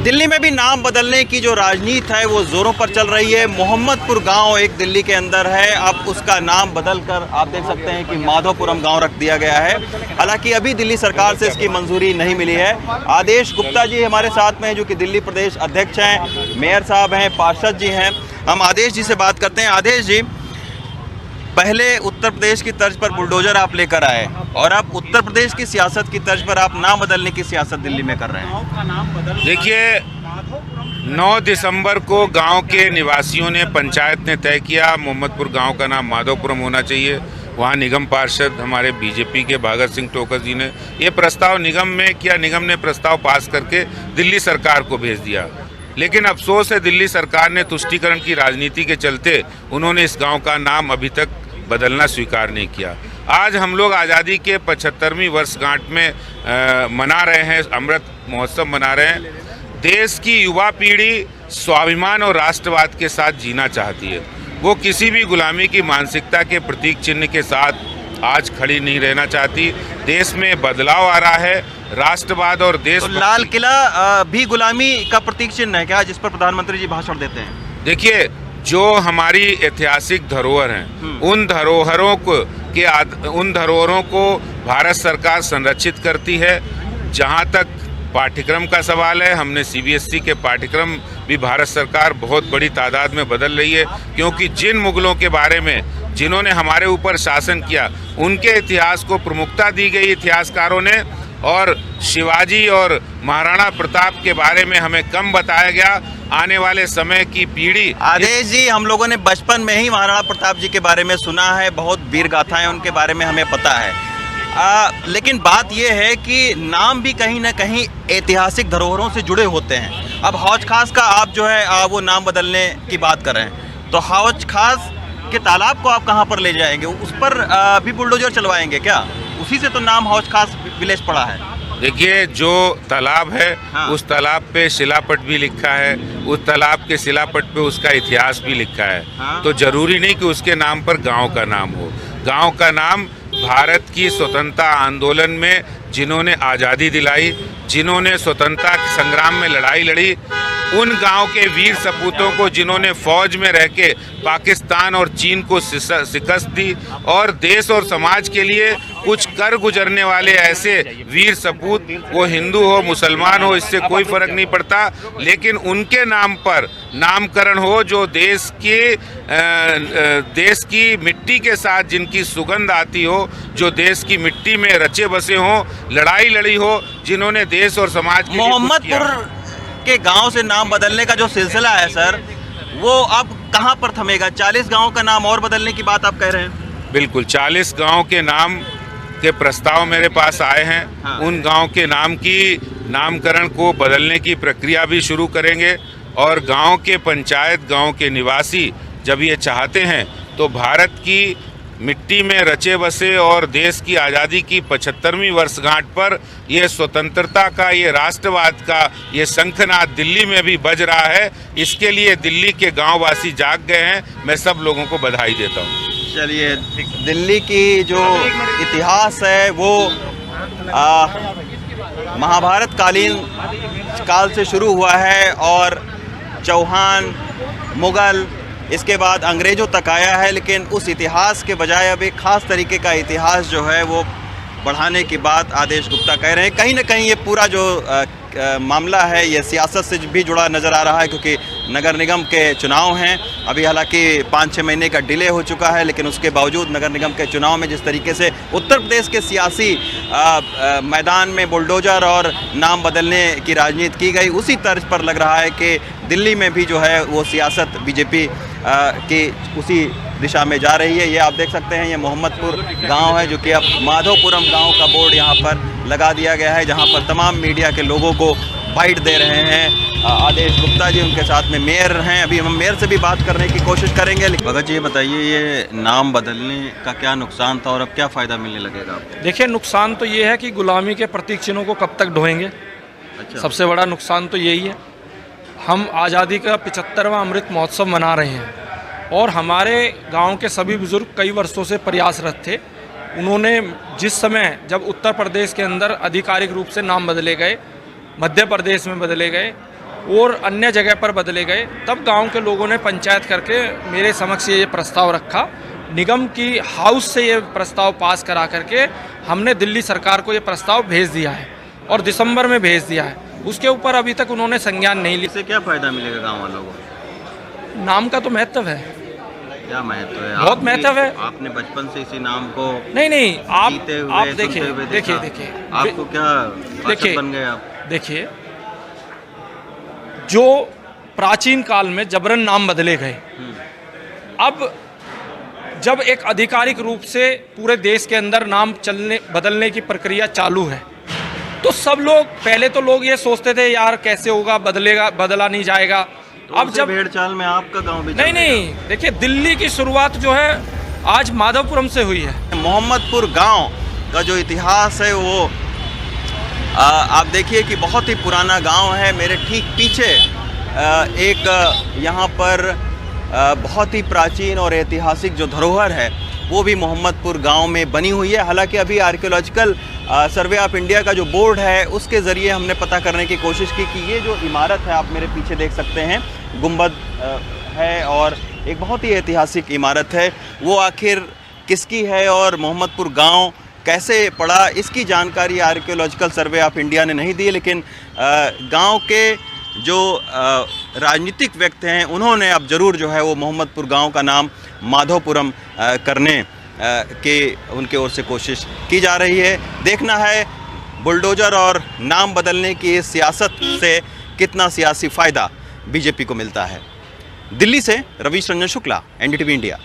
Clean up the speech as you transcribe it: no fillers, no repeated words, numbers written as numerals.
दिल्ली में भी नाम बदलने की जो राजनीति है वो जोरों पर चल रही है। मोहम्मदपुर गांव एक दिल्ली के अंदर है, अब उसका नाम बदलकर आप देख सकते हैं कि माधोपुरम गांव रख दिया गया है। हालांकि अभी दिल्ली सरकार से इसकी मंजूरी नहीं मिली है। आदेश गुप्ता जी हमारे साथ में हैं, जो कि दिल्ली प्रदेश अध्यक्ष हैं, मेयर साहब हैं, पार्षद जी हैं। हम आदेश जी से बात करते हैं। आदेश जी, पहले उत्तर प्रदेश की तर्ज पर बुलडोजर आप लेकर आए और अब उत्तर प्रदेश की सियासत की तर्ज पर आप नाम बदलने की सियासत दिल्ली में कर रहे हैं। देखिए, 9 दिसंबर को गांव के निवासियों ने, पंचायत ने तय किया मोहम्मदपुर गांव का नाम माधोपुरम होना चाहिए। वहां निगम पार्षद हमारे बीजेपी के भगत सिंह टोकर जी ने ये प्रस्ताव निगम में किया। निगम ने प्रस्ताव पास करके दिल्ली सरकार को भेज दिया, लेकिन अफसोस है दिल्ली सरकार ने तुष्टीकरण की राजनीति के चलते उन्होंने इस गांव का नाम अभी तक बदलना स्वीकार नहीं किया। आज हम लोग आज़ादी के 75वीं वर्षगांठ में मना रहे हैं, अमृत महोत्सव मना रहे हैं। देश की युवा पीढ़ी स्वाभिमान और राष्ट्रवाद के साथ जीना चाहती है। वो किसी भी गुलामी की मानसिकता के प्रतीक चिन्ह के साथ आज खड़ी नहीं रहना चाहती। देश में बदलाव आ रहा है, राष्ट्रवाद और देश। तो लाल किला भी गुलामी का प्रतीक चिन्ह है क्या, जिस पर प्रधानमंत्री जी भाषण देते हैं? देखिए, जो हमारी ऐतिहासिक धरोहर हैं, उन धरोहरों को भारत सरकार संरक्षित करती है। जहां तक पाठ्यक्रम का सवाल है, हमने सीबीएसई के पाठ्यक्रम भी भारत सरकार बहुत बड़ी तादाद में बदल रही है, क्योंकि जिन मुगलों के बारे में जिन्होंने हमारे ऊपर शासन किया, उनके इतिहास को प्रमुखता दी गई इतिहासकारों ने, और शिवाजी और महाराणा प्रताप के बारे में हमें कम बताया गया। आने वाले समय की पीढ़ी। आदेश जी, हम लोगों ने बचपन में ही महाराणा प्रताप जी के बारे में सुना है, बहुत वीर गाथाएं उनके बारे में हमें पता है। लेकिन बात यह है कि नाम भी कहीं ना कहीं ऐतिहासिक धरोहरों से जुड़े होते हैं। अब हौज खास का आप जो है वो नाम बदलने की बात कर रहे हैं, तो हौज खास के तालाब को आप कहाँ पर ले जाएंगे? उस पर भी बुलडोजर चलवाएंगे क्या? उसी से तो नाम हौज खास विलेज पड़ा है। देखिए, जो तालाब है, हाँ, उस तालाब पे शिलापट भी लिखा है, उस तालाब के शिलापट पे उसका इतिहास भी लिखा है। हाँ। तो जरूरी नहीं कि उसके नाम पर गांव का नाम हो। गांव का नाम भारत की स्वतंत्रता आंदोलन में जिन्होंने आज़ादी दिलाई, जिन्होंने स्वतंत्रता संग्राम में लड़ाई लड़ी, उन गांव के वीर सपूतों को, जिन्होंने फौज में रह के पाकिस्तान और चीन को शिकस्त दी और देश और समाज के लिए कुछ कर गुजरने वाले ऐसे वीर सपूत, वो हिंदू हो मुसलमान हो, इससे कोई फर्क नहीं पड़ता, लेकिन उनके नाम पर नामकरण हो, जो देश की मिट्टी के साथ जिनकी सुगंध आती हो, जो देश की मिट्टी में रचे बसे हों, लड़ाई लड़ी हो, जिन्होंने देश और समाज के मोहम्मदपुर के गांव से नाम बदलने का जो सिलसिला है सर, वो अब कहां पर थमेगा? 40 गांव का नाम और बदलने की बात आप कह रहे हैं? बिल्कुल, 40 गांव के नाम के प्रस्ताव मेरे पास आए हैं। हाँ। उन गांव के नाम की नामकरण को बदलने की प्रक्रिया भी शुरू करेंगे, और गांव के पंचायत, गांव के निवासी जब ये चाहते हैं तो भारत की मिट्टी में रचे बसे और देश की आज़ादी की 75वीं वर्षगांठ पर ये स्वतंत्रता का, ये राष्ट्रवाद का ये शंखनाद दिल्ली में भी बज रहा है। इसके लिए दिल्ली के गांववासी जाग गए हैं। मैं सब लोगों को बधाई देता हूं। चलिए, दिल्ली की जो इतिहास है वो महाभारत काल से शुरू हुआ है, और चौहान, मुगल, इसके बाद अंग्रेज़ों तक आया है। लेकिन उस इतिहास के बजाय अब एक ख़ास तरीके का इतिहास जो है वो बढ़ाने की बात आदेश गुप्ता कह रहे हैं। कहीं ना कहीं ये पूरा जो मामला है ये सियासत से भी जुड़ा नज़र आ रहा है, क्योंकि नगर निगम के चुनाव हैं। अभी हालांकि 5-6 महीने का डिले हो चुका है, लेकिन उसके बावजूद नगर निगम के चुनाव में जिस तरीके से उत्तर प्रदेश के सियासी मैदान में बुलडोजर और नाम बदलने की राजनीति की गई, उसी तर्ज पर लग रहा है कि दिल्ली में भी जो है वो सियासत बीजेपी की उसी दिशा में जा रही है। ये आप देख सकते हैं, ये मोहम्मदपुर गांव है, जो कि अब माधोपुरम गांव का बोर्ड यहाँ पर लगा दिया गया है, जहाँ पर तमाम मीडिया के लोगों को बाइट दे रहे हैं आदेश गुप्ता जी। उनके साथ में मेयर हैं, अभी हम मेयर से भी बात करने की कोशिश करेंगे। भगत जी, ये बताइए, ये नाम बदलने का क्या नुकसान था और अब क्या फ़ायदा मिलने लगेगा आपको? देखिए, नुकसान तो ये है कि गुलामी के प्रतीक चिन्हों को कब तक ढोएंगे। अच्छा। सबसे बड़ा नुकसान तो यही है। हम आज़ादी का 75वां अमृत महोत्सव मना रहे हैं, और हमारे गांव के सभी बुजुर्ग कई वर्षों से प्रयासरत थे। उन्होंने जिस समय जब उत्तर प्रदेश के अंदर आधिकारिक रूप से नाम बदले गए, मध्य प्रदेश में बदले गए, और अन्य जगह पर बदले गए, तब गांव के लोगों ने पंचायत करके मेरे समक्ष ये प्रस्ताव रखा। निगम की हाउस से ये प्रस्ताव पास करा करके हमने दिल्ली सरकार को ये प्रस्ताव भेज दिया है और दिसंबर में भेज दिया है। उसके ऊपर अभी तक उन्होंने संज्ञान नहीं लिया। इससे क्या फ़ायदा मिलेगा गाँव वालों को? नाम का तो महत्व है, क्या महत्व है? बहुत महत्व है। आपने बचपन से इसी नाम को नहीं आप जीते हुए, आप सुनते देखिए हुए देखिए देखा। देखिए आपको क्या देखिए, बन गए आप? देखिए जो प्राचीन काल में जबरन नाम बदले गए, अब जब एक आधिकारिक रूप से पूरे देश के अंदर नाम बदलने की प्रक्रिया चालू है, तो सब लोग, पहले तो लोग ये सोचते थे यार कैसे होगा, बदला नहीं जाएगा। तो अब जब भेड़ चाल में आपका गांव भी नहीं, देखिए दिल्ली की शुरुआत जो है आज माधवपुरम से हुई है। मोहम्मदपुर गांव का जो इतिहास है वो आप देखिए कि बहुत ही पुराना गांव है। मेरे ठीक पीछे एक यहाँ पर बहुत ही प्राचीन और ऐतिहासिक जो धरोहर है वो भी मोहम्मदपुर गांव में बनी हुई है। हालांकि अभी आर्कियोलॉजिकल सर्वे ऑफ इंडिया का जो बोर्ड है उसके ज़रिए हमने पता करने की कोशिश की कि ये जो इमारत है आप मेरे पीछे देख सकते हैं, गुंबद है और एक बहुत ही ऐतिहासिक इमारत है, वो आखिर किसकी है और मोहम्मदपुर गांव कैसे पड़ा, इसकी जानकारी आर्कियोलॉजिकल सर्वे ऑफ इंडिया ने नहीं दी। लेकिन गांव के जो राजनीतिक व्यक्ति हैं उन्होंने अब ज़रूर जो है वो मोहम्मदपुर गांव का नाम माधवपुरम करने के उनके ओर से कोशिश की जा रही है। देखना है बुलडोज़र और नाम बदलने की इस सियासत से कितना सियासी फ़ायदा बीजेपी को मिलता है। दिल्ली से रवीश रंजन शुक्ला, एनडीटीवी इंडिया।